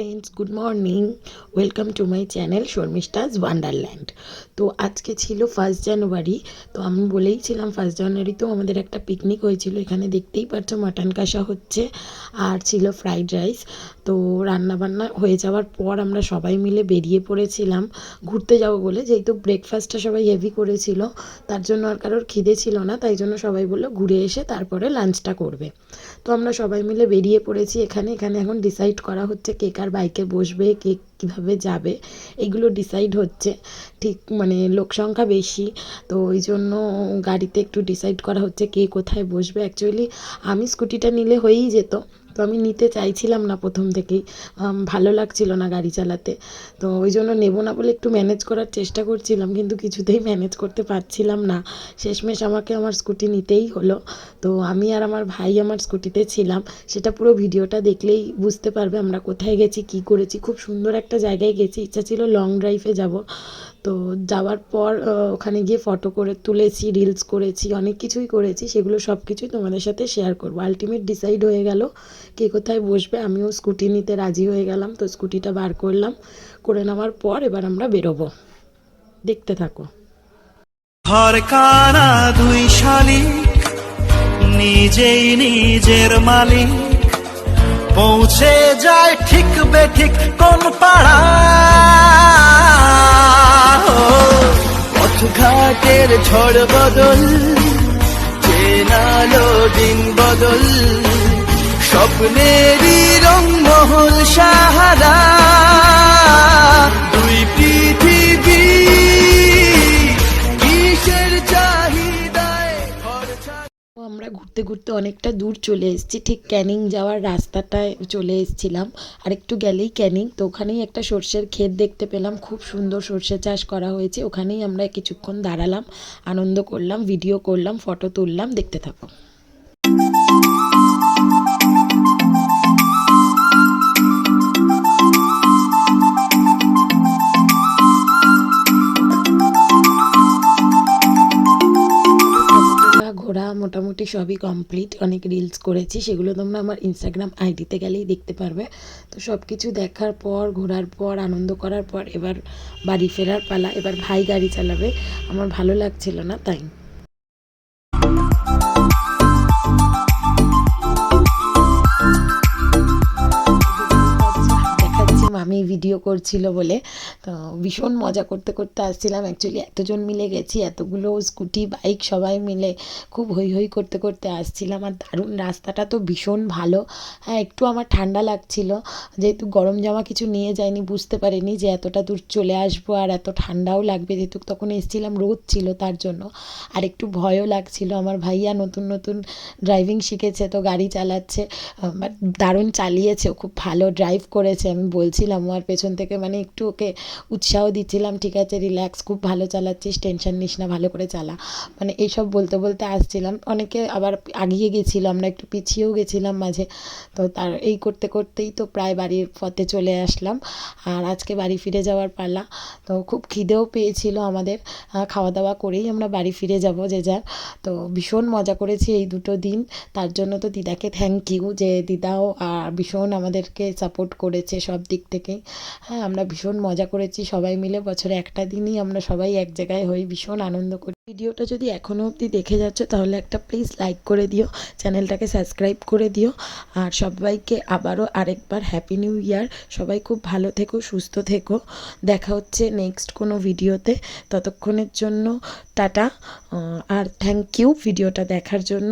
Friends good morning welcome to my channel Sharmishtha's wonderland. তো আজকে ছিল 1 জানুয়ারি। তো আমি বলেইছিলাম 1 জানুয়ারি তো আমাদের একটা পিকনিক হয়েছিল। এখানে দেখতেই পাচ্ছ মাটন কষা হচ্ছে আর ছিল ফ্রাইড রাইস। তো রান্নাবান্না হয়ে যাওয়ার পর আমরা সবাই মিলে বেরিয়ে পড়েছিলাম ঘুরতে যাব বলে, যেহেতু ব্রেকফাস্টটা সবাই হেভি করেছিল তার জন্য আর কারোর খিদে ছিল না, তাই জন্য সবাই বললো ঘুরে এসে তারপরে লাঞ্চটা করবে। তো আমরা সবাই মিলে বেরিয়ে পড়েছি। এখানে এখন ডিসাইড করা হচ্ছে কে কার বাইকে বসবে, কে কীভাবে যাবে, এগুলো ডিসাইড হচ্ছে। ঠিক মানে লোক সংখ্যা বেশি, তো ওই জন্য গাড়িতে একটু ডিসাইড করা হচ্ছে কে কোথায় বসবে। অ্যাকচুয়ালি আমি স্কুটিটা নিলে হয়েই যেত, তো আমি নিতে চাইছিলাম না প্রথম থেকেই, ভালো লাগছিল না গাড়ি চালাতে। তো ওই জন্য নেব না বলে একটু ম্যানেজ করার চেষ্টা করছিলাম, কিন্তু কিছুতেই ম্যানেজ করতে পারছিলাম না। শেষমেশ আমাকে আমার স্কুটি নিতেই হলো। তো আমি আর আমার ভাই আমার স্কুটিতে ছিলাম। সেটা পুরো ভিডিওটা দেখলেই বুঝতে পারবে আমরা কোথায় গেছি, কি করেছি। খুব সুন্দর একটা জায়গায় গেছি, ইচ্ছা ছিল লং ড্রাইভে যাব। তো যাওয়ার পর ওখানে গিয়ে ফটো করে তুলেছি, রিলস করেছি, অনেক কিছুই করেছি। সেগুলো সব কিছুই তোমাদের সাথে শেয়ার করবো। আলটিমেট ডিসাইড হয়ে গেল কে কোথায় বসবে। আমিও স্কুটি নিতে রাজি হয়ে গেলাম। তো স্কুটিটা বার করলাম, করে নেওয়ার পর এবার আমরা বেরোবো। দেখতে থাকো। ঘর কানা দুই শালিক, নিজেই নিজের মালিক, পৌঁছে যায় ঠিক বেঠিক কোন পাড়া। পথঘাটের ঝড় বদল, চেনালো দিন বদল, স্বপ্নেরই রংমহল সাহারা। দুই পৃথিবী কিসের চাহিদায় আমরা ঘুরতে ঘুরতে অনেকটা দূর চলে এসেছি। ঠিক ক্যানিং যাওয়ার রাস্তাটায় চলে এসেছিলাম, আর একটু গেলেই ক্যানিং। তো ওখানেই একটা সর্ষের ক্ষেত দেখতে পেলাম, খুব সুন্দর সর্ষে চাষ করা হয়েছে। ওখানেই আমরা কিছুক্ষণ দাঁড়ালাম, আনন্দ করলাম, ভিডিও করলাম, ফটো তুললাম। দেখতে থাকো। ঘোরা মোটামুটি সবই কমপ্লিট। অনেক রিলস করেছি, সেগুলো তোমরা আমার ইনস্টাগ্রাম আইডিতে গেলেই দেখতে পারবে। তো সব কিছু দেখার পর, ঘোরার পর, আনন্দ করার পর এবার বাড়ি ফেরার পালা। এবার ভাই গাড়ি চালাবে, আমার ভালো লাগছিল না তাই। আমি ভিডিও করছিল বলে। তো ভীষণ মজা করতে করতে আসছিলাম। অ্যাকচুয়ালি এতজন মিলে গেছি, এতগুলো স্কুটি বাইক সবাই মিলে খুব হই হই করতে করতে আসছিলাম। আর দারুণ, রাস্তাটা তো ভীষণ ভালো। হ্যাঁ, একটু আমার ঠান্ডা লাগছিল, যেহেতু গরম জামা কিছু নিয়ে যাইনি, বুঝতে পারিনি যে এতটা দূর চলে আসবো আর এত ঠান্ডাও লাগবে। যেহেতু তখন এসেছিলাম রোদ ছিল তার জন্য, আর একটু ভয়ও লাগছিল। আমার ভাইয়া নতুন নতুন ড্রাইভিং শিখেছে, তো গাড়ি চালাচ্ছে, বাট দারুণ চালিয়েছে, খুব ভালো ড্রাইভ করেছে। আমি বলছিলাম আর পেছন থেকে মানে একটু ওকে উৎসাহ দিচ্ছিলাম, ঠিক আছে রিল্যাক্স, খুব ভালো চালাচ্ছিস, টেনশন নিস না, ভালো করে চালা। মানে এইসব বলতে বলতে আসছিলাম। অনেকে আবার আগিয়ে গেছিলো, আমরা একটু পিছিয়েও গেছিলাম মাঝে। তো তার এই করতে করতেই তো প্রায় বাড়ির পথে চলে আসলাম। আর আজকে বাড়ি ফিরে যাওয়ার পালা। তো খুব খিদেও পেয়েছিল আমাদের, খাওয়া দাওয়া করেই আমরা বাড়ি ফিরে যাব যে যার। তো ভীষণ মজা করেছি এই দুটো দিন। তার জন্য তো দিদাকে থ্যাংক ইউ, যে দিদাও ভীষণ আমাদেরকে সাপোর্ট করেছে সব দিক থেকেই। হ্যাঁ, আমরা ভীষণ মজা করেছি সবাই মিলে। বছরে একটা দিনই আমরা সবাই এক জায়গায় হই, ভীষণ আনন্দ করি। ভিডিওটা যদি এখনও অবধি দেখে যাচ্ছ তাহলে একটা প্লিজ লাইক করে দিও, চ্যানেলটাকে সাবস্ক্রাইব করে দিও। আর সবাইকে আবারও আরেকবার হ্যাপি নিউ ইয়ার। সবাই খুব ভালো থেকো, সুস্থ থেকো। দেখা হচ্ছে নেক্সট কোনো ভিডিওতে। ততক্ষণের জন্য টাটা, আর থ্যাংক ইউ ভিডিওটা দেখার জন্য।